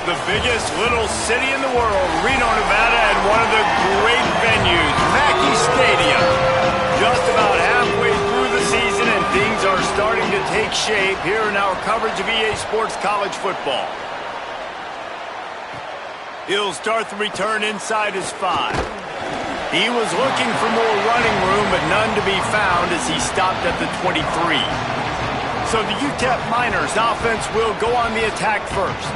the biggest little city in the world, Reno, Nevada, and one of the great venues, Mackey Stadium. Just about halfway through the season, and things are starting to take shape here in our coverage of EA Sports College football. He'll start the return inside his 5. He was looking for more running room, but none to be found as he stopped at the 23. So the UTEP Miners offense will go on the attack first.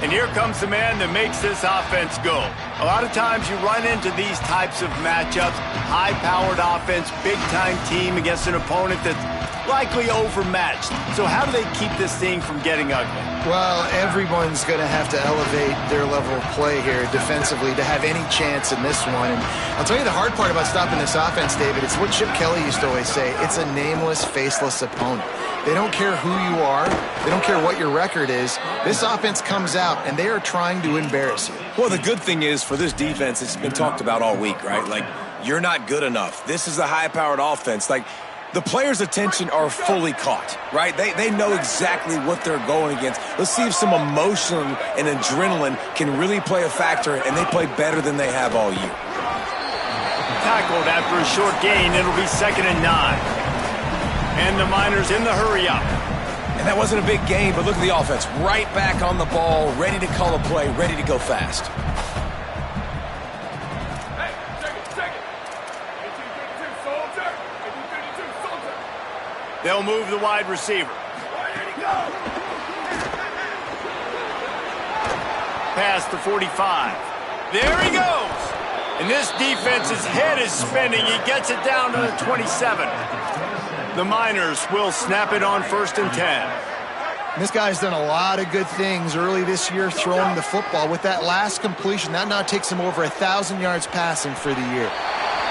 And here comes the man that makes this offense go. A lot of times you run into these types of matchups, high-powered offense, big-time team against an opponent that's likely overmatched. So how do they keep this thing from getting ugly? Well, everyone's going to have to elevate their level of play here defensively to have any chance in this one. And I'll tell you the hard part about stopping this offense, David, it's what Chip Kelly used to always say. It's a nameless, faceless opponent. They don't care who you are. They don't care what your record is. This offense comes out, and they are trying to embarrass you. Well, the good thing is for this defense, it's been talked about all week, right? Like, you're not good enough. This is a high-powered offense. Like, the players' attention are fully caught, right? They know exactly what they're going against. Let's see if some emotion and adrenaline can really play a factor, and they play better than they have all year. Tackled after a short gain. It'll be 2nd and 9. And the Miners in the hurry-up. And that wasn't a big gain, but look at the offense. Right back on the ball, ready to call a play, ready to go fast. They'll move the wide receiver. Past the 45. There he goes. And this defense's head is spinning. He gets it down to the 27. The Miners will snap it on 1st and 10. This guy's done a lot of good things early this year throwing the football. With that last completion, that now takes him over 1,000 yards passing for the year.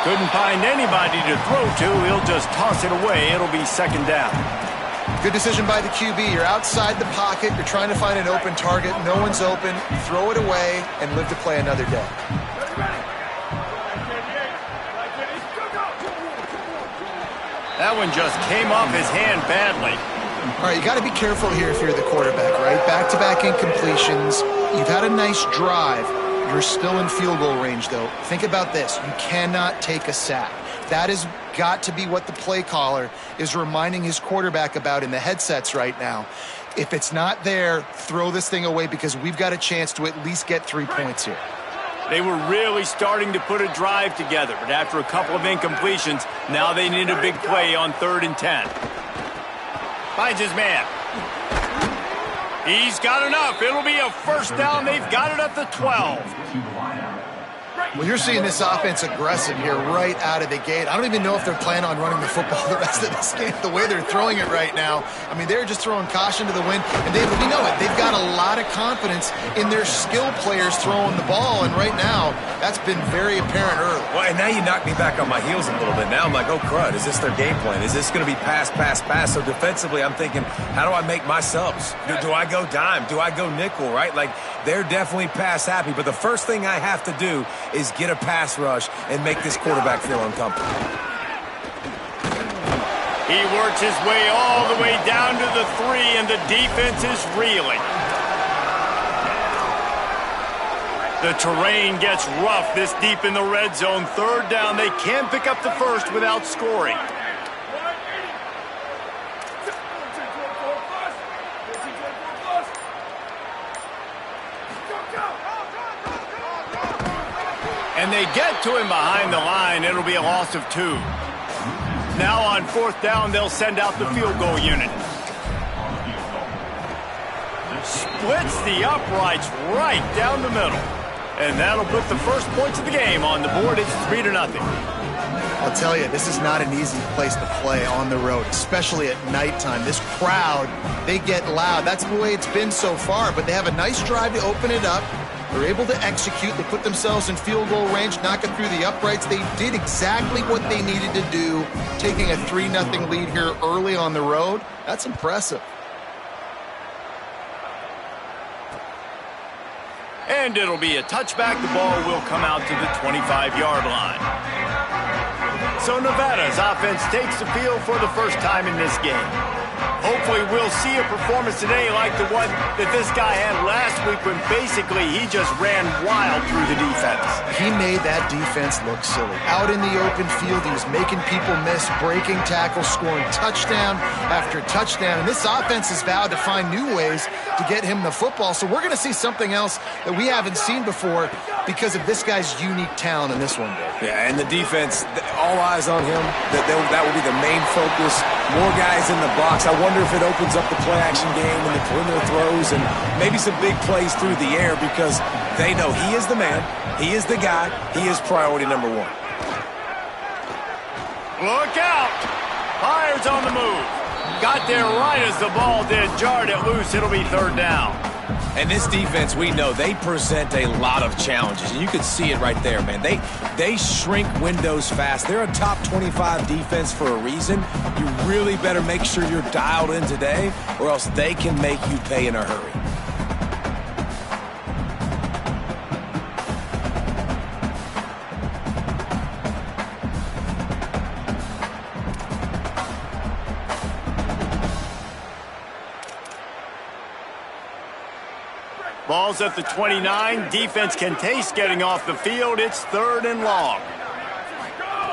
Couldn't find anybody to throw to. He'll just toss it away. It'll be 2nd down. Good decision by the QB. You're outside the pocket. You're trying to find an open target. No one's open. Throw it away and live to play another day. That one just came off his hand badly. All right, you got to be careful here if you're the quarterback, right? Back-to-back incompletions. You've had a nice drive. You're still in field goal range, though. Think about this. You cannot take a sack. That has got to be what the play caller is reminding his quarterback about in the headsets right now. If it's not there, throw this thing away because we've got a chance to at least get 3 points here. They were really starting to put a drive together, but after a couple of incompletions, now they need a big play on 3rd and 10. Finds his man. He's got enough. It'll be a 1st down. They've got it at the 12. Well, you're seeing this offense aggressive here right out of the gate. I don't even know if they're planning on running the football the rest of this game, the way they're throwing it right now. I mean, they're just throwing caution to the wind. And, David, we know it. They've got a lot of confidence in their skill players throwing the ball. And right now, that's been very apparent early. Well, and now you knock me back on my heels a little bit. Now I'm like, oh, crud, is this their game plan? Is this going to be pass, pass, pass? So defensively, I'm thinking, how do I make my subs? Do I go dime? Do I go nickel, right? Like, they're definitely pass happy. But the first thing I have to do is get a pass rush and make this quarterback feel uncomfortable. He works his way all the way down to the 3, and the defense is reeling. The terrain gets rough this deep in the red zone. 3rd down. They can pick up the 1st without scoring. And they get to him behind the line. It'll be a loss of 2. Now on 4th down, they'll send out the field goal unit. Splits the uprights right down the middle. And that'll put the first points of the game on the board. It's 3-0. I'll tell you, this is not an easy place to play on the road, especially at nighttime. This crowd, they get loud. That's the way it's been so far, but they have a nice drive to open it up. They're able to execute. They put themselves in field goal range, knock it through the uprights. They did exactly what they needed to do, taking a 3-0 lead here early on the road. That's impressive. And it'll be a touchback. The ball will come out to the 25-yard line. So Nevada's offense takes the field for the first time in this game. Hopefully we'll see a performance today like the one that this guy had last week when basically he just ran wild through the defense. He made that defense look silly. Out in the open field, he was making people miss, breaking tackles, scoring touchdown after touchdown. And this offense has vowed to find new ways to get him the football. So we're going to see something else that we haven't seen before because of this guy's unique talent in this one. Yeah, and the defense, all eyes on him. That will be the main focus. More guys in the box. I wonder if it opens up the play-action game and the perimeter throws and maybe some big plays through the air because they know he is the man, he is the guy, he is priority number one. Look out! Fires on the move. Got there right as the ball did. Jarred it loose. It'll be third down. And this defense, we know, they present a lot of challenges. And you can see it right there, man. They shrink windows fast. They're a top 25 defense for a reason. You really better make sure you're dialed in today or else they can make you pay in a hurry. Ball's at the 29. Defense can taste getting off the field. It's third and long.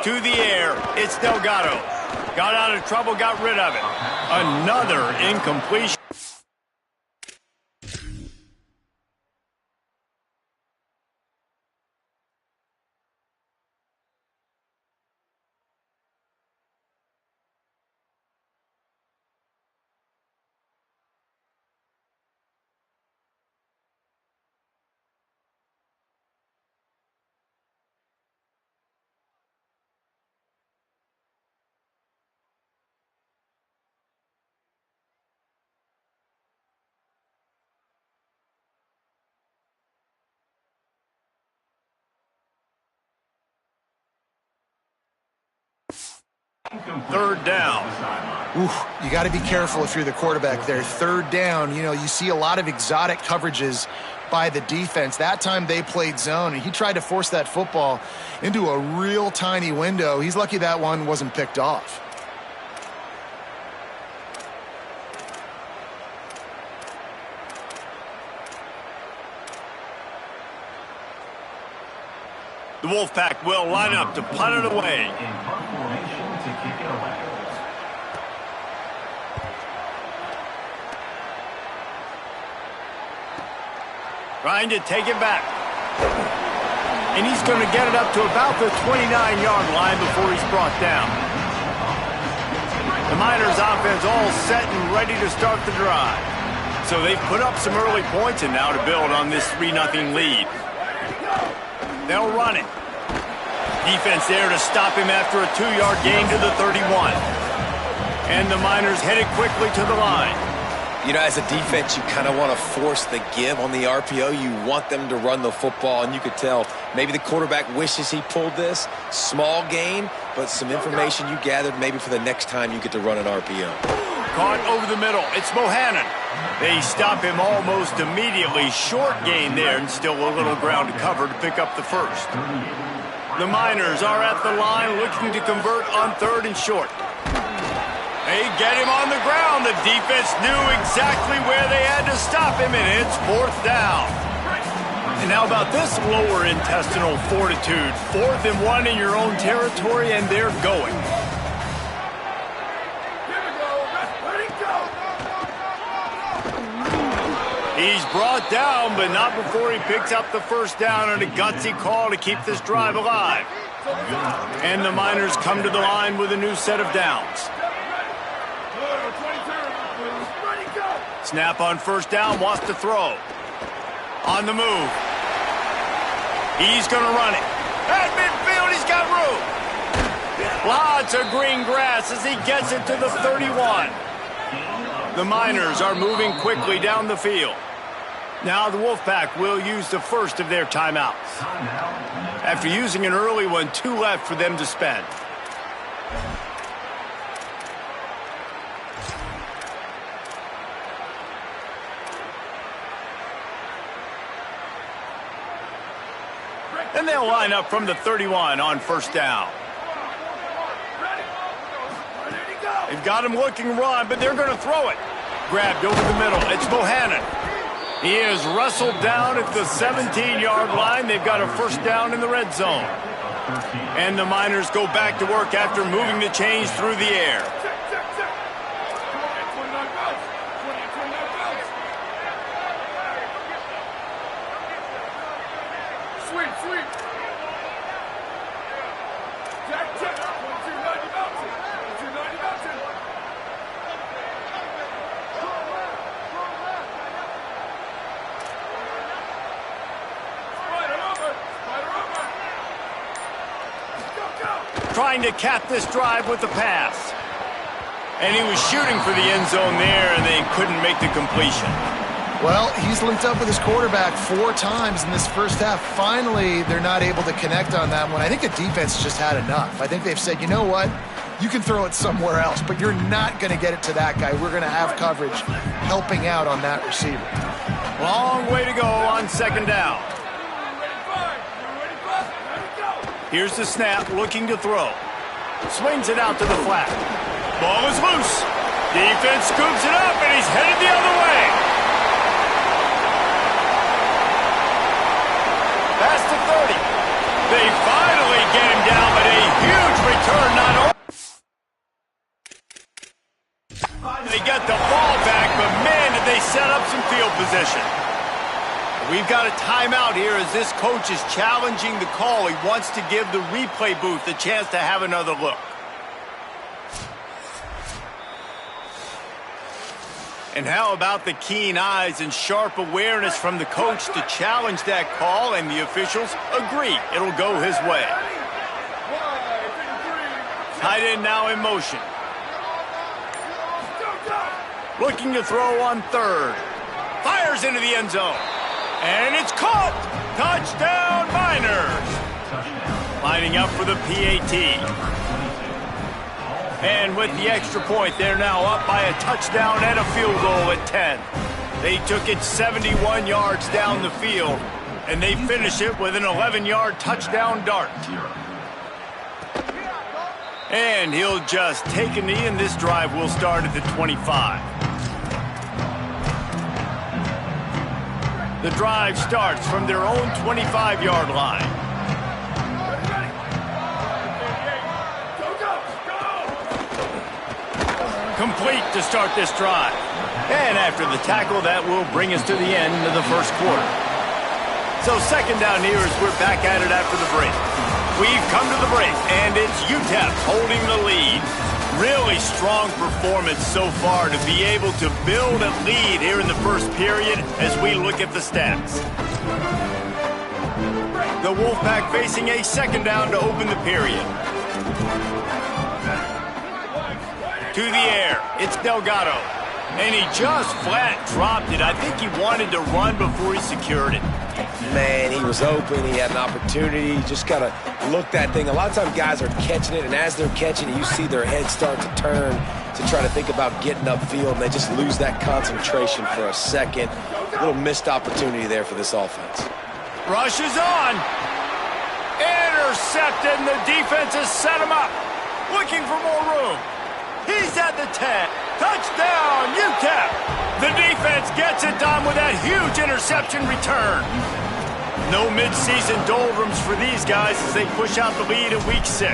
To the air. It's Delgado. Got out of trouble, got rid of it. Another incompletion. Third down. Oof, you got to be careful if you're the quarterback there. Third down, you know, you see a lot of exotic coverages by the defense. That time they played zone, and he tried to force that football into a real tiny window. He's lucky that one wasn't picked off. The Wolfpack will line up to punt it away. Trying to take it back. And he's going to get it up to about the 29-yard line before he's brought down. The Miners offense all set and ready to start the drive. So they've put up some early points and now to build on this 3-0 lead. They'll run it. Defense there to stop him after a 2-yard gain to the 31. And the Miners headed quickly to the line. You know, as a defense, you kind of want to force the give on the RPO. You want them to run the football, and you could tell maybe the quarterback wishes he pulled this. Small gain, but some information you gathered maybe for the next time you get to run an RPO. Caught over the middle. It's Bohannon. They stop him almost immediately. Short gain there, and still a little ground to cover to pick up the first. The Miners are at the line looking to convert on third and short. They get him on the ground. The defense knew exactly where they had to stop him, and it's fourth down. And how about this lower intestinal fortitude? 4th and 1 in your own territory, and they're going. He's brought down, but not before he picks up the first down on a gutsy call to keep this drive alive. And the Miners come to the line with a new set of downs. Snap on first down, wants to throw. On the move. He's going to run it. At midfield, he's got room. Lots of green grass as he gets it to the 31. The Miners are moving quickly down the field. Now the Wolfpack will use the first of their timeouts. After using an early one, 2 left for them to spend. And they'll line up from the 31 on first down. They've got him looking run, but they're going to throw it. Grabbed over the middle. It's Bohannon. He is wrestled down at the 17-yard line. They've got a first down in the red zone. And the Miners go back to work after moving the chains through the air. Trying to cap this drive with the pass. And he was shooting for the end zone there, and they couldn't make the completion. Well, he's linked up with his quarterback 4 times in this first half. Finally, they're not able to connect on that one. I think the defense just had enough. I think they've said, you know what? You can throw it somewhere else, but you're not going to get it to that guy. We're going to have coverage helping out on that receiver. Long way to go on second down. Here's the snap, looking to throw. Swings it out to the flat. Ball is loose. Defense scoops it up, and he's headed the other way. Pass to 30. They finally get him down, but a huge return not only. They get the ball back, but man, did they set up some field position. We've got a timeout here as this coach is challenging the call. He wants to give the replay booth a chance to have another look. And how about the keen eyes and sharp awareness from the coach to challenge that call, and the officials agree it'll go his way. Tight end now in motion. Looking to throw on third. Fires into the end zone. And it's caught! Touchdown, Miners! Lining up for the PAT. And with the extra point, they're now up by a touchdown and a field goal at 10. They took it 71 yards down the field, and they finish it with an 11-yard touchdown dart. And he'll just take a knee, and this drive will start at the 25. The drive starts from their own 25-yard line. Complete to start this drive. And after the tackle, that will bring us to the end of the first quarter. So second down here as we're back at it after the break. We've come to the break, and it's UTEP holding the lead. Really strong performance so far to be able to build a lead here in the first period as we look at the stats. The Wolfpack facing a second down to open the period. To the air, it's Delgado. And he just flat dropped it. I think he wanted to run before he secured it. Man, he was open. He had an opportunity. He just got to look that thing. A lot of times guys are catching it, and as they're catching it, you see their heads start to turn to try to think about getting upfield, and they just lose that concentration for a second. A little missed opportunity there for this offense. Rush is on. Intercepted, and the defense has set him up. Looking for more room. He's at the 10. Touchdown, UTEP. The defense gets it done with that huge interception return. No midseason doldrums for these guys as they push out the lead in week 6.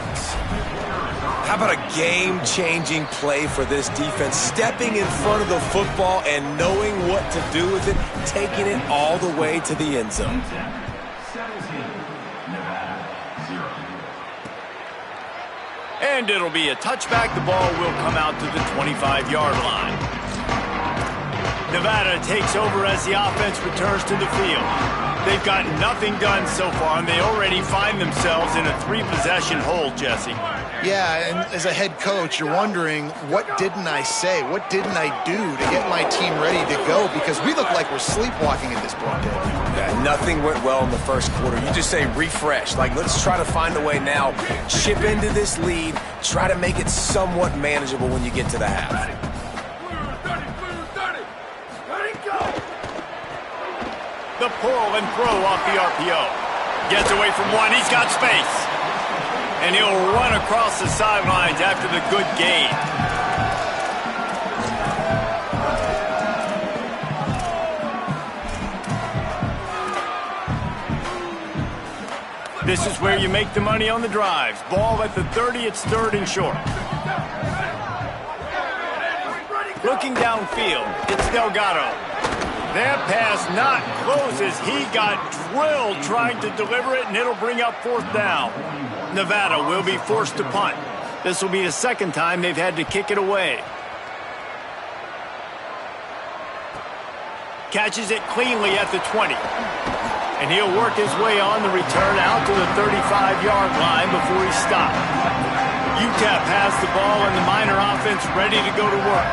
How about a game-changing play for this defense? Stepping in front of the football and knowing what to do with it, taking it all the way to the end zone. And it'll be a touchback. The ball will come out to the 25-yard line. Nevada takes over as the offense returns to the field. They've got nothing done so far, and they already find themselves in a 3-possession hole, Jesse. Yeah, and as a head coach, you're wondering, what didn't I say? What didn't I do to get my team ready to go? Because we look like we're sleepwalking at this point, Dave. Yeah, nothing went well in the first quarter. You just say refresh. Like, let's try to find a way now. Chip into this lead. Try to make it somewhat manageable when you get to the half. The pull and throw off the RPO. Gets away from one. He's got space. And he'll run across the sidelines after the good gain. This is where you make the money on the drives. Ball at the 30, it's 3rd and short. Looking downfield, it's Delgado. That pass not close as he got drilled trying to deliver it, and it'll bring up 4th down. Nevada will be forced to punt. This will be the 2nd time they've had to kick it away. Catches it cleanly at the 20. And he'll work his way on the return out to the 35-yard line before he's stopped. UTEP has the ball and the Miner offense ready to go to work.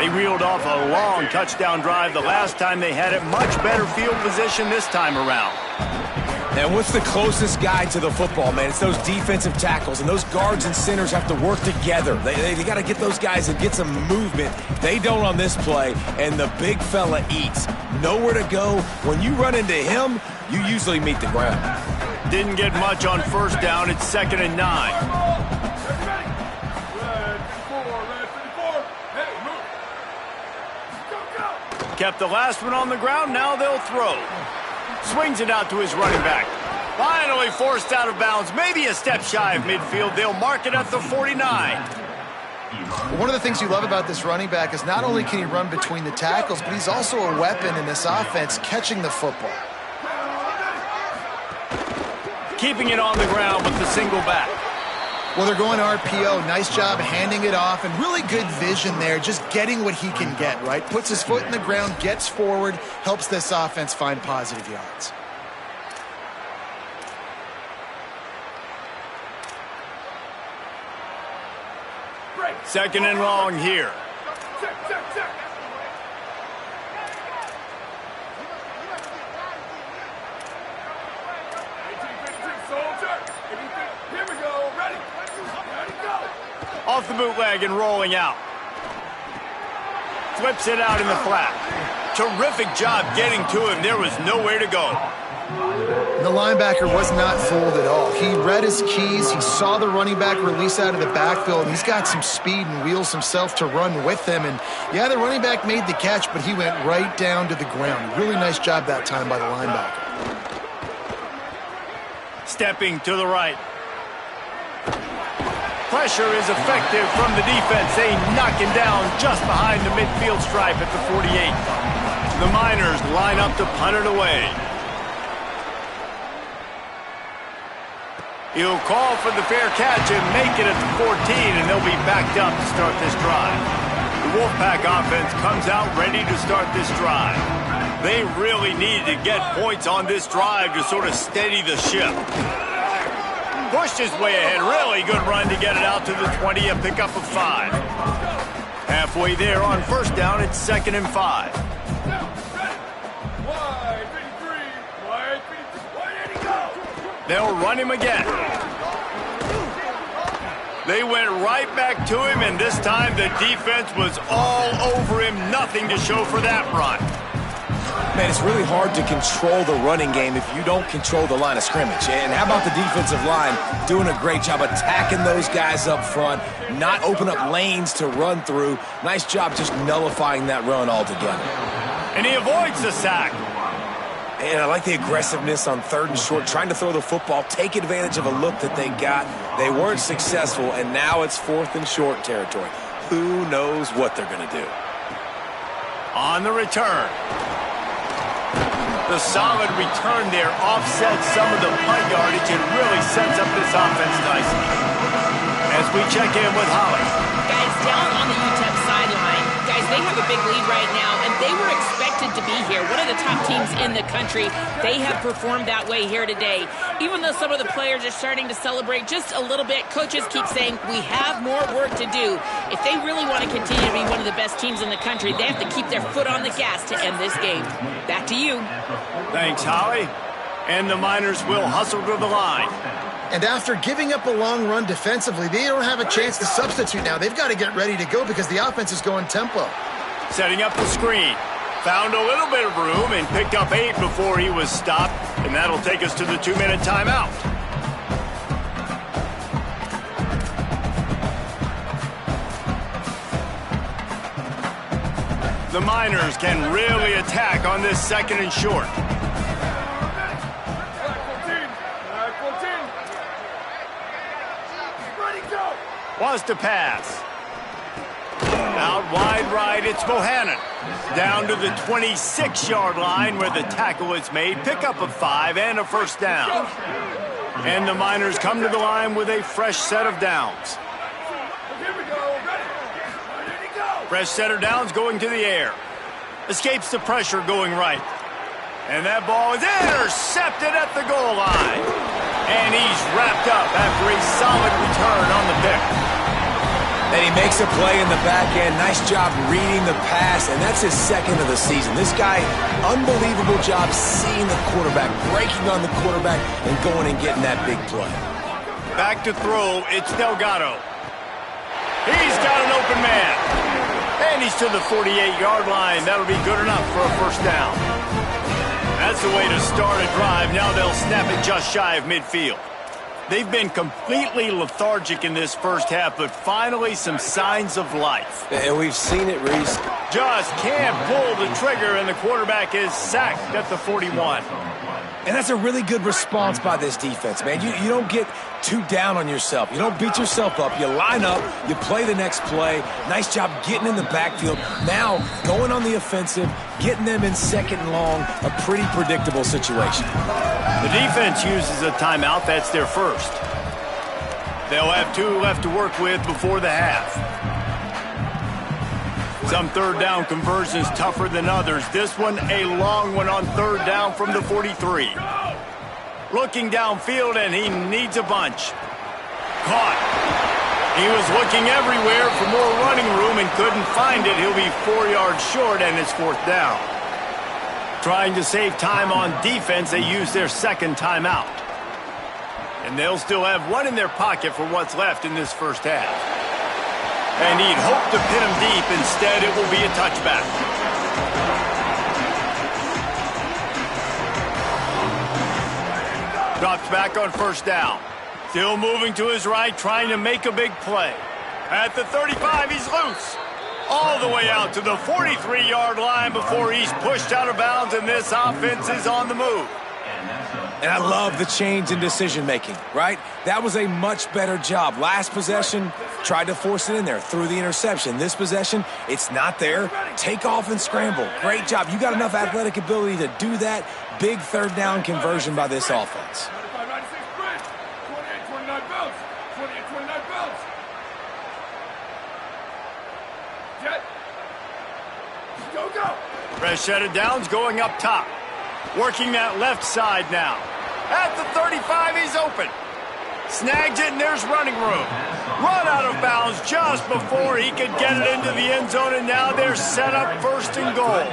They reeled off a long touchdown drive the last time they had it. Much better field position this time around. And what's the closest guy to the football, man? It's those defensive tackles, and those guards and centers have to work together. They got to get those guys and get some movement. They don't on this play, and the big fella eats. Nowhere to go. When you run into him, you usually meet the ground. Didn't get much on 1st down. It's 2nd and 9. Kept the last one on the ground. Now they'll throw. Swings it out to his running back. Finally forced out of bounds. Maybe a step shy of midfield. They'll mark it at the 49. One of the things you love about this running back is not only can he run between the tackles, but he's also a weapon in this offense catching the football. Keeping it on the ground with the single back. Well, they're going RPO. Nice job handing it off, and really good vision there, just getting what he can get, right? Puts his foot in the ground, gets forward, helps this offense find positive yards. Second and long here. Off the bootleg and rolling out. Flips it out in the flat. Terrific job getting to him. There was nowhere to go. The linebacker was not fooled at all. He read his keys. He saw the running back release out of the backfield. He's got some speed and wheels himself to run with him. And, yeah, the running back made the catch, but he went right down to the ground. Really nice job that time by the linebacker. Stepping to the right. Pressure is effective from the defense. They knock him down just behind the midfield stripe at the 48. The Miners line up to punt it away. He'll call for the fair catch and make it at the 14, and they'll be backed up to start this drive. The Wolfpack offense comes out ready to start this drive. They really need to get points on this drive to sort of steady the ship. Pushed his way ahead. Really good run to get it out to the 20, a pickup of 5. Halfway there on 1st down, it's 2nd and 5. They'll run him again. They went right back to him, and this time the defense was all over him. Nothing to show for that run. Man, it's really hard to control the running game if you don't control the line of scrimmage. And how about the defensive line doing a great job attacking those guys up front, not open up lanes to run through. Nice job just nullifying that run altogether. And he avoids the sack. And I like the aggressiveness on 3rd and short, trying to throw the football, take advantage of a look that they got. They weren't successful, and now it's 4th and short territory. Who knows what they're going to do? On the return. The solid return there offsets some of the punt yardage and really sets up this offense nicely. As we check in with Holly. Guys, down on the UTEP sideline, guys, they have a big lead right now, and they were expected to be here. One of the top teams in the country. They have performed that way here today. Even though some of the players are starting to celebrate just a little bit, coaches keep saying, we have more work to do. If they really want to continue to be one of the best teams in the country, they have to keep their foot on the gas to end this game. Back to you. Thanks, Holly. And the Miners will hustle to the line. And after giving up a long run defensively, they don't have a chance to substitute now. They've got to get ready to go because the offense is going tempo. Setting up the screen. Found a little bit of room and picked up 8 before he was stopped. And that'll take us to the 2-minute timeout. The Miners can really attack on this 2nd and short. Wants to pass. Out wide right, it's Bohannon. Down to the 26-yard line where the tackle is made. Pick up a 5 and a first down. And the Miners come to the line with a fresh set of downs. Fresh set of downs going to the air. Escapes the pressure going right. And that ball is intercepted at the goal line. And he's wrapped up after a solid return on the pick. And he makes a play in the back end. Nice job reading the pass, and that's his second of the season. This guy, unbelievable job seeing the quarterback, breaking on the quarterback, and going and getting that big play. Back to throw, it's Delgado. He's got an open man. And he's to the 48-yard line. That'll be good enough for a first down. That's the way to start a drive. Now they'll snap it just shy of midfield. They've been completely lethargic in this first half, but finally some signs of life. And we've seen it, Reese. Just can't pull the trigger, and the quarterback is sacked at the 41. And that's a really good response by this defense, man. You don't get too down on yourself. You don't beat yourself up. You line up. You play the next play. Nice job getting in the backfield. Now, going on the offensive, getting them in second and long, a pretty predictable situation. The defense uses a timeout. That's their first. They'll have 2 left to work with before the half. Some third down conversions tougher than others. This one, a long one on third down from the 43. Looking downfield, and he needs a bunch. Caught. He was looking everywhere for more running room and couldn't find it. He'll be 4 yards short, and it's fourth down. Trying to save time on defense, they use their second timeout. And they'll still have one in their pocket for what's left in this first half. And he'd hope to pin him deep. Instead, it will be a touchback. Drops back on first down. Still moving to his right, trying to make a big play. At the 35, he's loose. All the way out to the 43-yard line before he's pushed out of bounds, and this offense is on the move. And I love the change in decision-making, right? That was a much better job. Last possession, tried to force it in there, threw the interception. This possession, it's not there. Take off and scramble. Great job. You got enough athletic ability to do that. Big third down conversion by this offense. Fresh set of downs going up top. Working that left side now. At the 35, he's open. Snags it, and there's running room. Run out of bounds just before he could get it into the end zone, and now they're set up first and goal.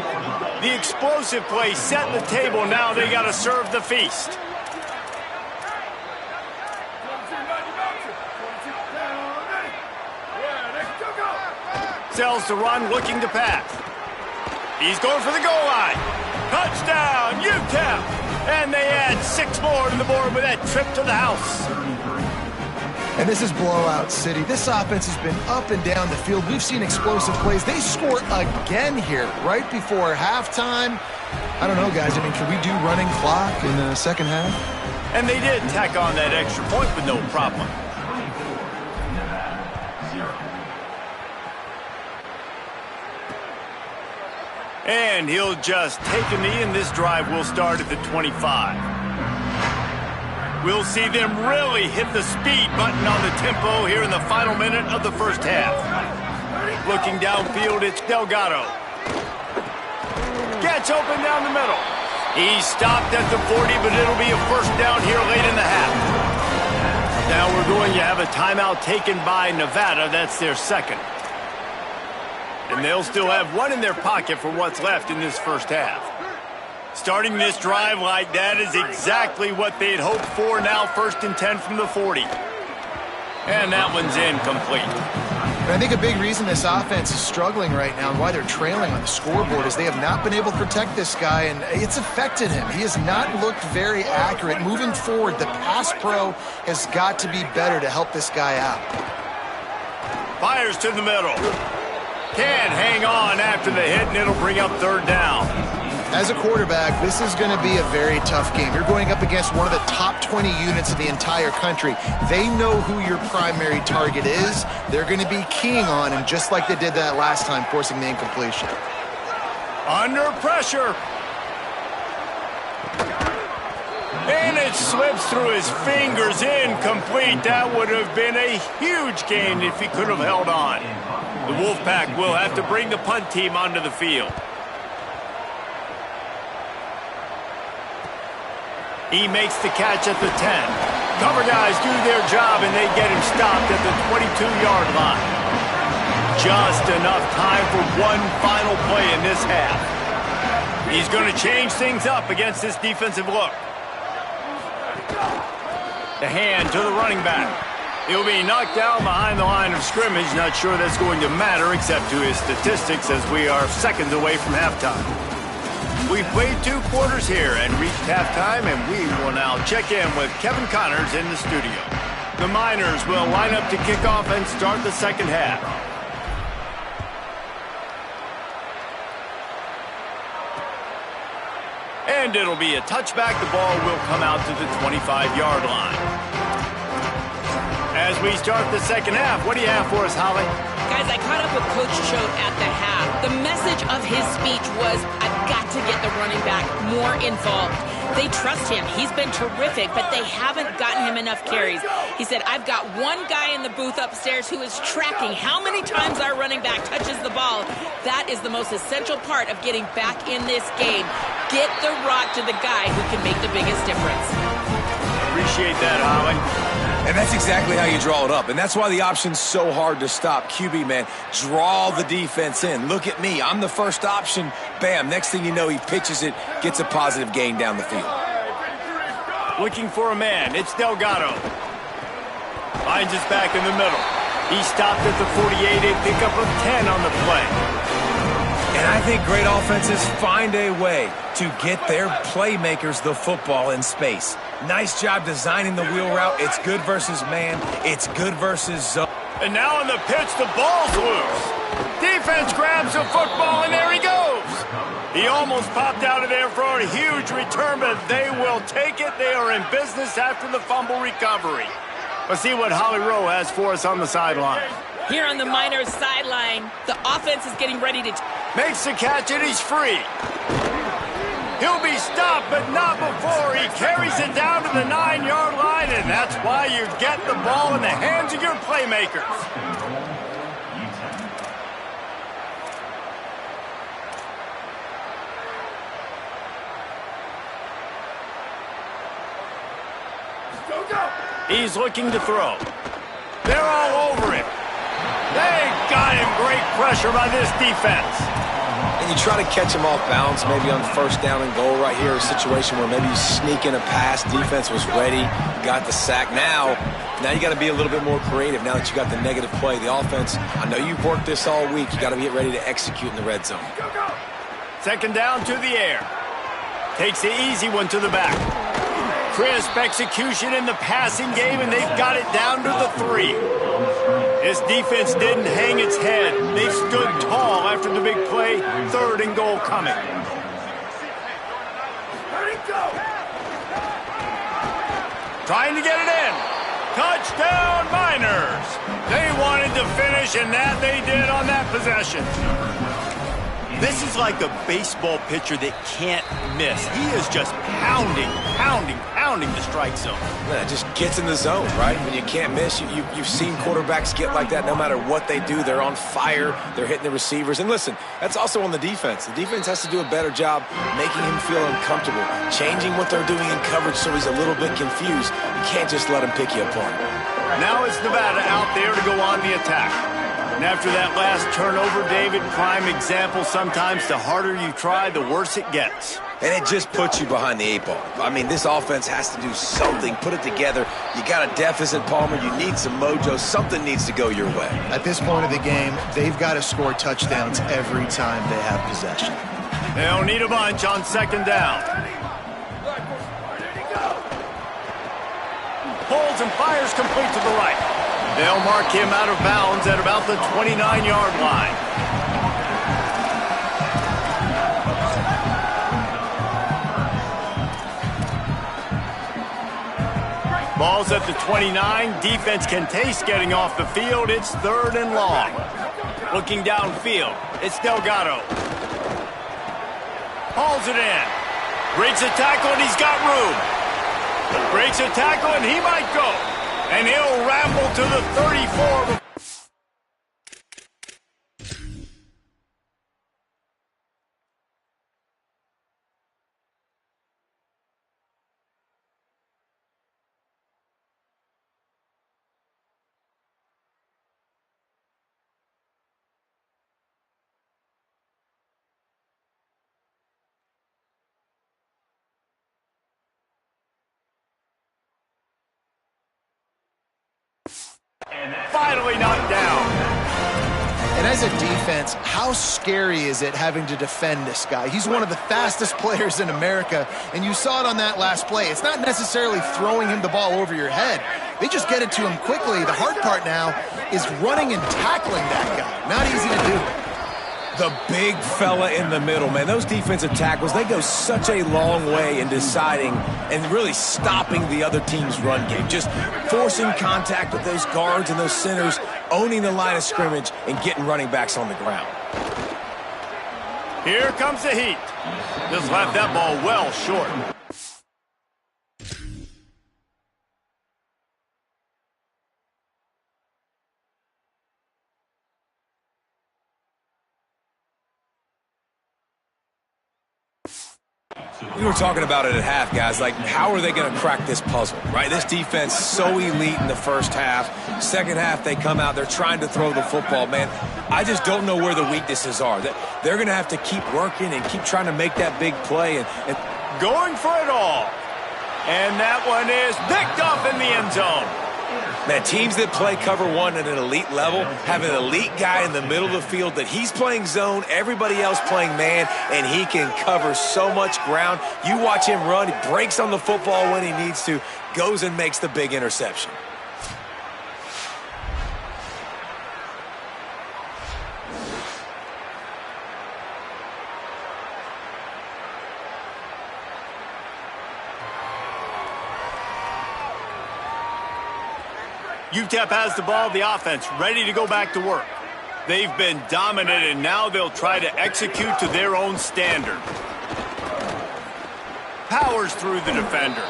The explosive play set the table. Now they got to serve the feast. Sells to run, looking to pass. He's going for the goal line. Touchdown, UTEP! And they add 6 more to the board with that trip to the house. And this is blowout city. This offense has been up and down the field. We've seen explosive plays. They score again here right before halftime. I don't know, guys. I mean, can we do running clock in the second half? And they did tack on that extra point with no problem. And he'll just take a knee, and this drive will start at the 25. We'll see them really hit the speed button on the tempo here in the final minute of the first half. Looking downfield, it's Delgado. Gets open down the middle. He stopped at the 40, but it'll be a first down here late in the half. Now we're going to have a timeout taken by Nevada. That's their second. And they'll still have one in their pocket for what's left in this first half. Starting this drive like that is exactly what they'd hoped for. Now 1st and 10 from the 40. And that one's incomplete. But I think a big reason this offense is struggling right now and why they're trailing on the scoreboard is they have not been able to protect this guy, and it's affected him. He has not looked very accurate. Moving forward, the pass pro has got to be better to help this guy out. Fires to the middle. Can't hang on after the hit, and it'll bring up third down. As a quarterback, this is going to be a very tough game. You're going up against one of the top 20 units of the entire country. They know who your primary target is. They're going to be keying on him just like they did that last time, forcing the incompletion. Under pressure. And it slips through his fingers, incomplete. That would have been a huge gain if he could have held on. The Wolfpack will have to bring the punt team onto the field. He makes the catch at the 10. Cover guys do their job, and they get him stopped at the 22-yard line. Just enough time for one final play in this half. He's going to change things up against this defensive look. The hand to the running back. He'll be knocked down behind the line of scrimmage. Not sure that's going to matter except to his statistics as we are seconds away from halftime. We've played 2 quarters here and reached halftime, and we will now check in with Kevin Connors in the studio. The Miners will line up to kick off and start the second half. And it'll be a touchback. The ball will come out to the 25-yard line. As we start the second half, what do you have for us, Holly? Guys, I caught up with Coach Choate at the half. The message of his speech was, I've got to get the running back more involved. They trust him. He's been terrific, but they haven't gotten him enough carries. He said, I've got one guy in the booth upstairs who is tracking how many times our running back touches the ball. That is the most essential part of getting back in this game. Get the rock to the guy who can make the biggest difference. Appreciate that, Holly. And that's exactly how you draw it up. And that's why the option's so hard to stop. QB, man, draw the defense in. Look at me. I'm the first option. Bam. Next thing you know, he pitches it, gets a positive gain down the field. Looking for a man. It's Delgado. Finds us back in the middle. He stopped at the 48, a pickup of 10 on the play. And I think great offenses find a way to get their playmakers the football in space. Nice job designing the wheel route. It's good versus man. It's good versus zone. And now on the pitch, the ball's loose. Defense grabs the football, and there he goes. He almost popped out of there for a huge return, but they will take it. They are in business after the fumble recovery. Let's see what Holly Rowe has for us on the sideline. Here on the Miners sideline, the offense is getting ready to... Makes the catch, and he's free. He'll be stopped, but not before he carries it down to the 9-yard line, and that's why you get the ball in the hands of your playmakers. He's looking to throw. They're all over him. They got him. Great pressure by this defense. And you try to catch him off balance, maybe on first down and goal right here, a situation where maybe you sneak in a pass. Defense was ready, got the sack. Now you got to be a little bit more creative now that you got the negative play. The offense, I know you've worked this all week. You got to get ready to execute in the red zone. Second down to the air. Takes the easy one to the back. Crisp execution in the passing game, and they've got it down to the 3. This defense didn't hang its head. They stood tall after the big play. 3rd and goal coming. Trying to get it in. Touchdown, Miners. They wanted to finish, and that they did on that possession. This is like a baseball pitcher that can't miss. He is just pounding the strike zone. Yeah, just gets in the zone, right? When you can't miss, you've seen quarterbacks get like that no matter what they do. They're on fire. They're hitting the receivers. And listen, that's also on the defense. The defense has to do a better job making him feel uncomfortable, changing what they're doing in coverage so he's a little bit confused. You can't just let him pick you apart. Now it's Nevada out there to go on the attack. And after that last turnover, David, prime example, sometimes the harder you try, the worse it gets. And it just puts you behind the 8 ball. I mean, this offense has to do something, put it together. You got a deficit, Palmer. You need some mojo. Something needs to go your way. At this point of the game, they've got to score touchdowns every time they have possession. They'll need a bunch on second down. Pulls and fires complete to the right. They'll mark him out of bounds at about the 29-yard line. Ball's at the 29. Defense can taste getting off the field. It's 3rd and long. Looking downfield. It's Delgado. Hauls it in. Breaks a tackle, and he's got room. Breaks a tackle, and he might go. And he'll ramble to the 34. Finally knocked down. And as a defense, how scary is it having to defend this guy? He's one of the fastest players in America, and you saw it on that last play. It's not necessarily throwing him the ball over your head. They just get it to him quickly. The hard part now is running and tackling that guy. Not easy to do. The big fella in the middle, man. Those defensive tackles, they go such a long way in deciding and really stopping the other team's run game. Just forcing contact with those guards and those centers, owning the line of scrimmage, and getting running backs on the ground. Here comes the heat. Just left that ball well short. We were talking about it at half, guys. Like, how are they going to crack this puzzle, right? This defense so elite in the first half. Second half, they come out. They're trying to throw the football, man. I just don't know where the weaknesses are. They're going to have to keep working and keep trying to make that big play. And going for it all. And that one is picked off in the end zone. Man, teams that play cover one at an elite level have an elite guy in the middle of the field that he's playing zone, everybody else playing man, and he can cover so much ground. You watch him run, he breaks on the football when he needs to, goes and makes the big interception. UTEP has the ball, the offense ready to go back to work. They've been dominant, and now they'll try to execute to their own standard. Powers through the defender.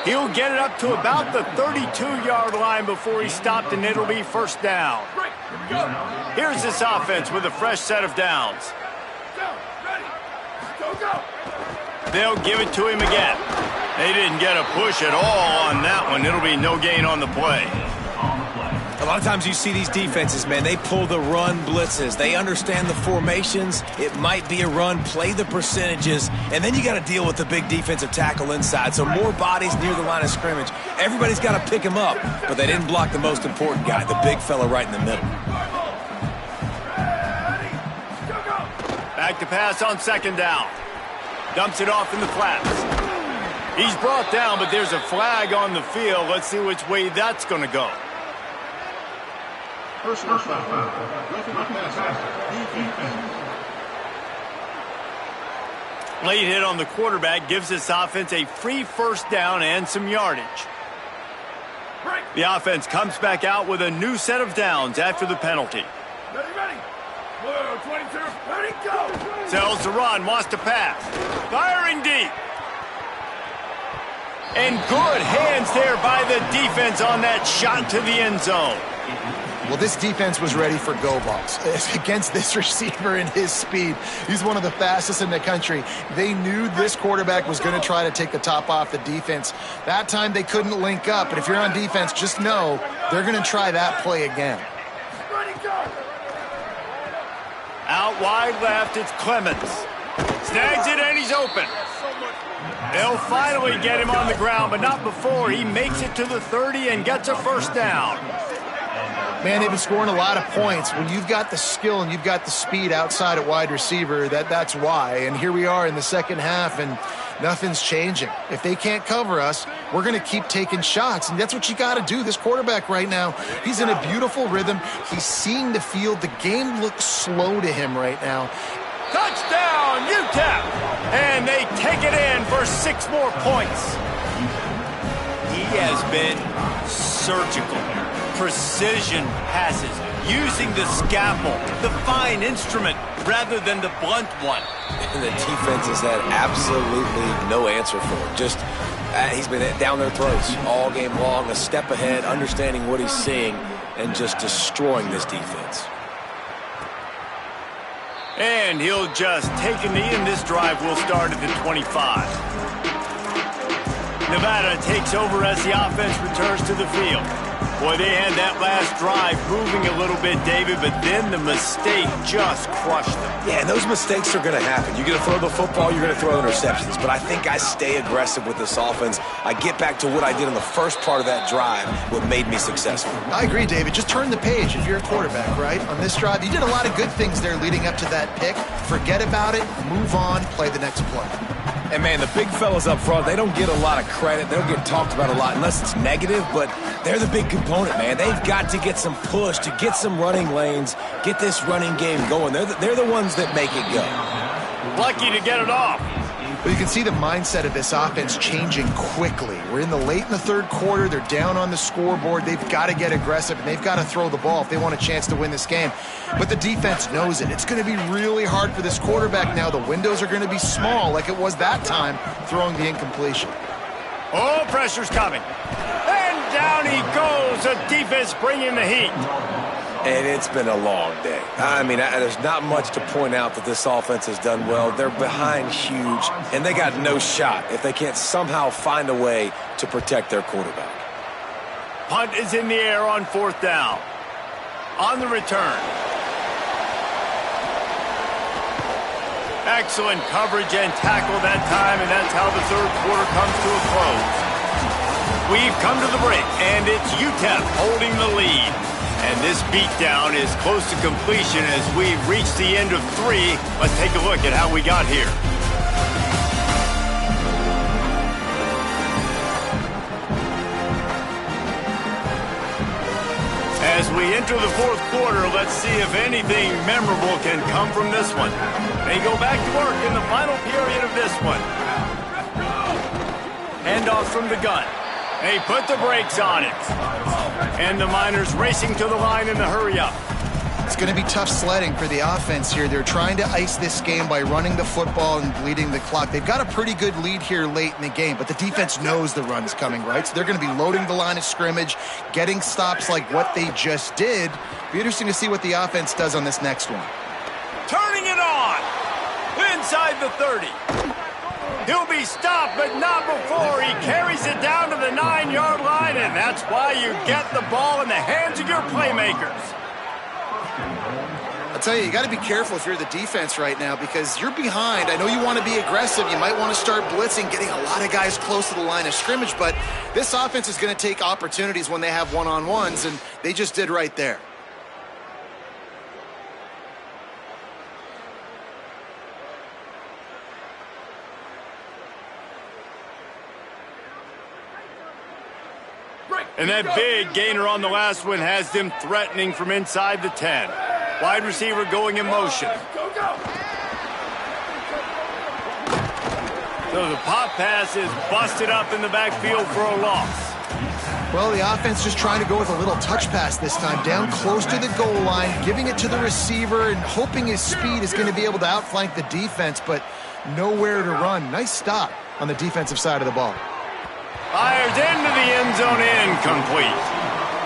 He'll get it up to about the 32-yard line before he's stopped, and it'll be 1st down. Here's this offense with a fresh set of downs. They'll give it to him again. They didn't get a push at all on that one. It'll be no gain on the play. A lot of times you see these defenses, man, they pull the run blitzes. They understand the formations. It might be a run, play the percentages, and then you got to deal with the big defensive tackle inside. So more bodies near the line of scrimmage. Everybody's got to pick him up, but they didn't block the most important guy, the big fella right in the middle. Back to pass on 2nd down. Dumps it off in the flats. He's brought down, but there's a flag on the field. Let's see which way that's going to go. Late hit on the quarterback gives this offense a free 1st down and some yardage. The offense comes back out with a new set of downs after the penalty. Ready. Blue, 22, ready, go! Sells to run, wants to pass. Firing deep. And good hands there by the defense on that shot to the end zone. Well, this defense was ready for go balls against this receiver and his speed. He's one of the fastest in the country. They knew this quarterback was going to try to take the top off the defense. That time they couldn't link up, but if you're on defense, just know they're going to try that play again. Out wide left, it's Clemens. Snags it, and he's open. They'll finally get him on the ground, but not before he makes it to the 30 and gets a 1st down. Man, they've been scoring a lot of points. When you've got the skill and you've got the speed outside at wide receiver, that's why. And here we are in the second half, and nothing's changing. If they can't cover us, we're going to keep taking shots, and that's what you got to do. This quarterback right now, he's in a beautiful rhythm. He's seeing the field. The game looks slow to him right now. Touchdown, UTEP! And they take it in for 6 more points. He has been surgical. Precision passes, using the scalpel, the fine instrument, rather than the blunt one. And the defense has had absolutely no answer for him. Just, he's been down their throats all game long, a step ahead, understanding what he's seeing, and just destroying this defense. And he'll just take a knee, and this drive will start at the 25. Nevada takes over as the offense returns to the field. Boy, they had that last drive moving a little bit, David, but then the mistake just crushed them. Yeah, and those mistakes are going to happen. You're going to throw the football, you're going to throw interceptions. But I think I stay aggressive with this offense. I get back to what I did in the first part of that drive, what made me successful. I agree, David. Just turn the page if you're a quarterback, right? On this drive, you did a lot of good things there leading up to that pick. Forget about it, move on, play the next play. And, man, the big fellas up front, they don't get a lot of credit. They don't get talked about a lot unless it's negative, but they're the big component, man. They've got to get some push, to get some running lanes, get this running game going. They're the ones that make it go. Lucky to get it off. But you can see the mindset of this offense changing quickly. We're in the third quarter. They're down on the scoreboard. They've got to get aggressive, and they've got to throw the ball if they want a chance to win this game. But the defense knows it. It's going to be really hard for this quarterback now. The windows are going to be small like it was that time throwing the incompletion. Oh, pressure's coming. And down he goes. The defense bringing the heat. And it's been a long day. I mean, there's not much to point out that this offense has done well. They're behind huge, and they got no shot if they can't somehow find a way to protect their quarterback. Punt is in the air on fourth down. On the return. Excellent coverage and tackle that time, and that's how the third quarter comes to a close. We've come to the break, and it's UTEP holding the lead. And this beatdown is close to completion as we reach the end of 3. Let's take a look at how we got here. As we enter the fourth quarter, let's see if anything memorable can come from this one. They go back to work in the final period of this one. Handoff from the gun. They put the brakes on it. And the Miners racing to the line in the hurry-up. It's going to be tough sledding for the offense here. They're trying to ice this game by running the football and bleeding the clock. They've got a pretty good lead here late in the game, but the defense knows the run's coming, right? So they're going to be loading the line of scrimmage, getting stops like what they just did. Be interesting to see what the offense does on this next one. Turning it on. Inside the 30. He'll be stopped, but not before he carries it down to the 9-yard line, and that's why you get the ball in the hands of your playmakers. I'll tell you got to be careful if you're the defense right now because you're behind. I know you want to be aggressive. You might want to start blitzing, getting a lot of guys close to the line of scrimmage, but this offense is going to take opportunities when they have one-on-ones, and they just did right there. And that big gainer on the last one has them threatening from inside the 10. Wide receiver going in motion. So the pop pass is busted up in the backfield for a loss. Well, the offense just trying to go with a little touch pass this time, down close to the goal line, giving it to the receiver and hoping his speed is going to be able to outflank the defense, but nowhere to run. Nice stop on the defensive side of the ball. Fires into the end zone, incomplete.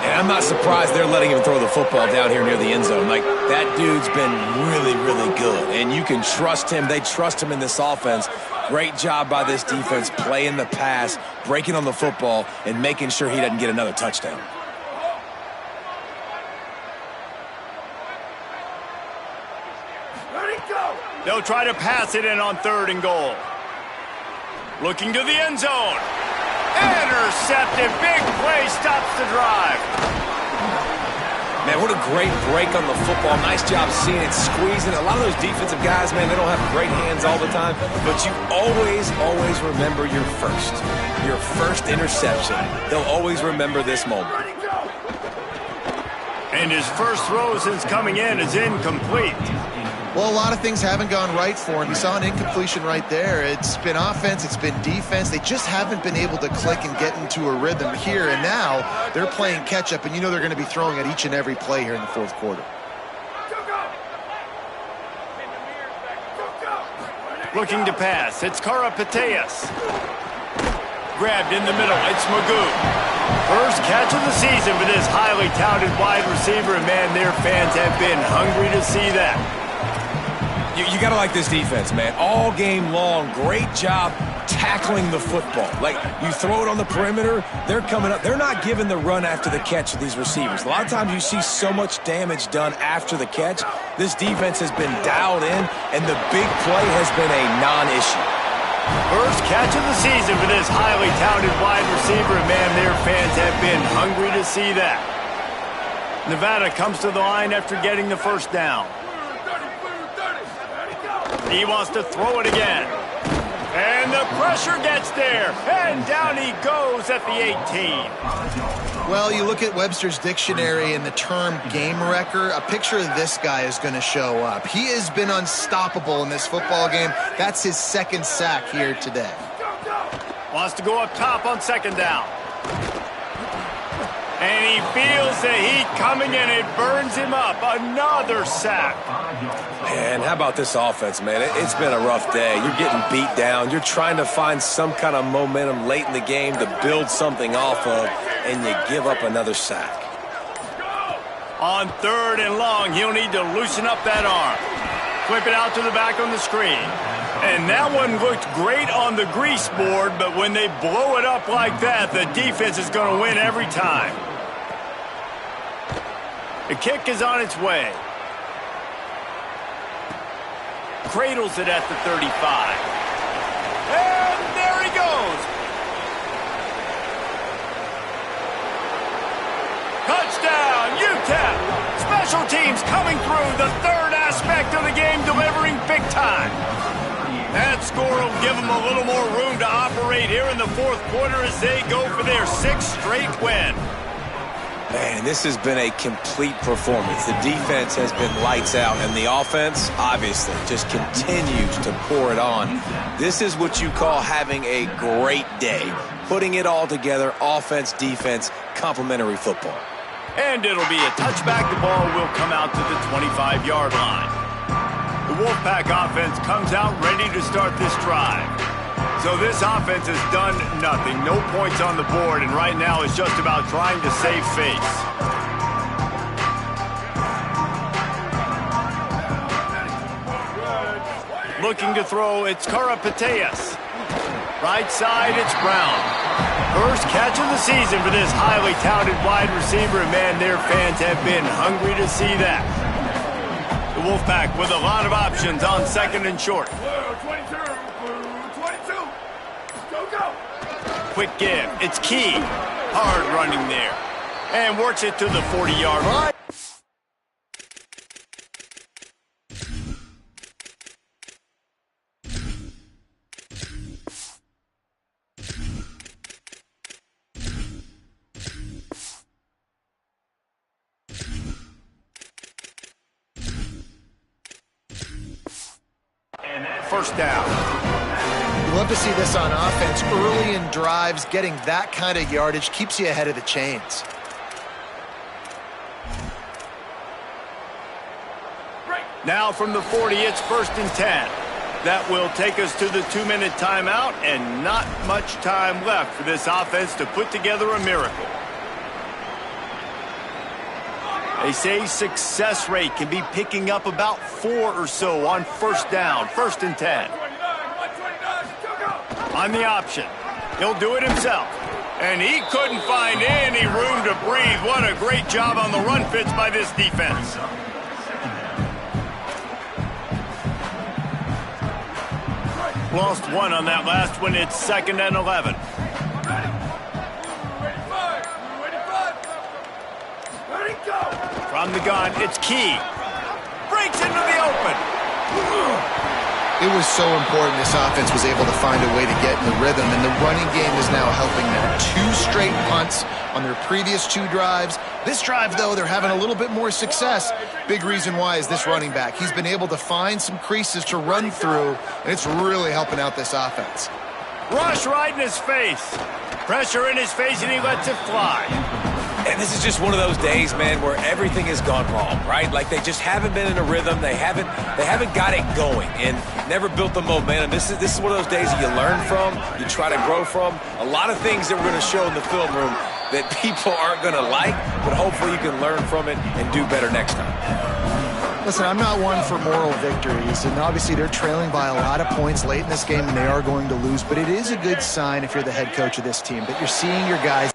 And I'm not surprised they're letting him throw the football down here near the end zone. Like, that dude's been really, really good. And you can trust him. They trust him in this offense. Great job by this defense playing the pass, breaking on the football, and making sure he doesn't get another touchdown. Let it go. They'll try to pass it in on 3rd and goal. Looking to the end zone. Intercepted. Big play stops the drive. Man, what a great break on the football. Nice job seeing it, squeezing. A lot of those defensive guys, man, they don't have great hands all the time, but you always, always remember your first interception. They'll always remember this moment. And his first throw since coming in is incomplete. Well, a lot of things haven't gone right for him. You saw an incompletion right there. It's been offense, it's been defense. They just haven't been able to click and get into a rhythm here. And now they're playing catch-up, and you know they're going to be throwing at each and every play here in the fourth quarter. Looking to pass. It's Karapateas. Grabbed in the middle. It's Magoo. First catch of the season for this highly touted wide receiver. And, man, their fans have been hungry to see that. You got to like this defense, man. All game long, great job tackling the football. Like, you throw it on the perimeter, they're coming up. They're not giving the run after the catch of these receivers. A lot of times you see so much damage done after the catch. This defense has been dialed in, and the big play has been a non-issue. First catch of the season for this highly touted wide receiver. And, man, their fans have been hungry to see that. Nevada comes to the line after getting the first down. He wants to throw it again. And the pressure gets there. And down he goes at the 18. Well, you look at Webster's dictionary and the term game wrecker, a picture of this guy is going to show up. He has been unstoppable in this football game. That's his second sack here today. Wants to go up top on second down. And he feels the heat coming, and it burns him up. Another sack. Man, how about this offense, man? It's been a rough day. You're getting beat down. You're trying to find some kind of momentum late in the game to build something off of, and you give up another sack. On third and long, he'll need to loosen up that arm. Flip it out to the back on the screen. And that one looked great on the grease board, but when they blow it up like that, the defense is going to win every time. The kick is on its way. Cradles it at the 35. And there he goes. Touchdown, UTEP. Special teams coming through. The third aspect of the game, delivering big time. That score will give them a little more room to operate here in the fourth quarter as they go for their sixth straight win. Man, this has been a complete performance. The defense has been lights out, and the offense, obviously, just continues to pour it on. This is what you call having a great day. Putting it all together, offense, defense, complementary football. And it'll be a touchback. The ball will come out to the 25-yard line. The Wolfpack offense comes out ready to start this drive. So this offense has done nothing. No points on the board, and right now it's just about trying to save face. Looking to throw, it's Karapateas. Right side, it's Brown. First catch of the season for this highly touted wide receiver, and man, their fans have been hungry to see that. The Wolfpack with a lot of options on second and short. Quick give. It's Key. Hard running there. And works it to the 40-yard line. First down. You love to see this on offense. Early in drives, getting that kind of yardage keeps you ahead of the chains. Now from the 40, it's first and 10. That will take us to the 2-minute timeout, and not much time left for this offense to put together a miracle. They say success rate can be picking up about 4 or so on first down, first and 10. On the option, he'll do it himself. And he couldn't find any room to breathe. What a great job on the run fits by this defense. Lost one on that last one. It's second and 11. From the gun, it's Key. Breaks into the open. It was so important this offense was able to find a way to get in the rhythm, and the running game is now helping them. 2 straight punts on their previous 2 drives. This drive, though, they're having a little bit more success. Big reason why is this running back. He's been able to find some creases to run through, and it's really helping out this offense. Rush right in his face. Pressure in his face, and he lets it fly. And this is just one of those days, man, where everything has gone wrong, right? Like they just haven't been in a rhythm. They haven't got it going and never built the momentum. This is one of those days that you learn from, you try to grow from. A lot of things that we're going to show in the film room that people aren't going to like, but hopefully you can learn from it and do better next time. Listen, I'm not one for moral victories, and obviously they're trailing by a lot of points late in this game, and they are going to lose, but it is a good sign if you're the head coach of this team that you're seeing your guys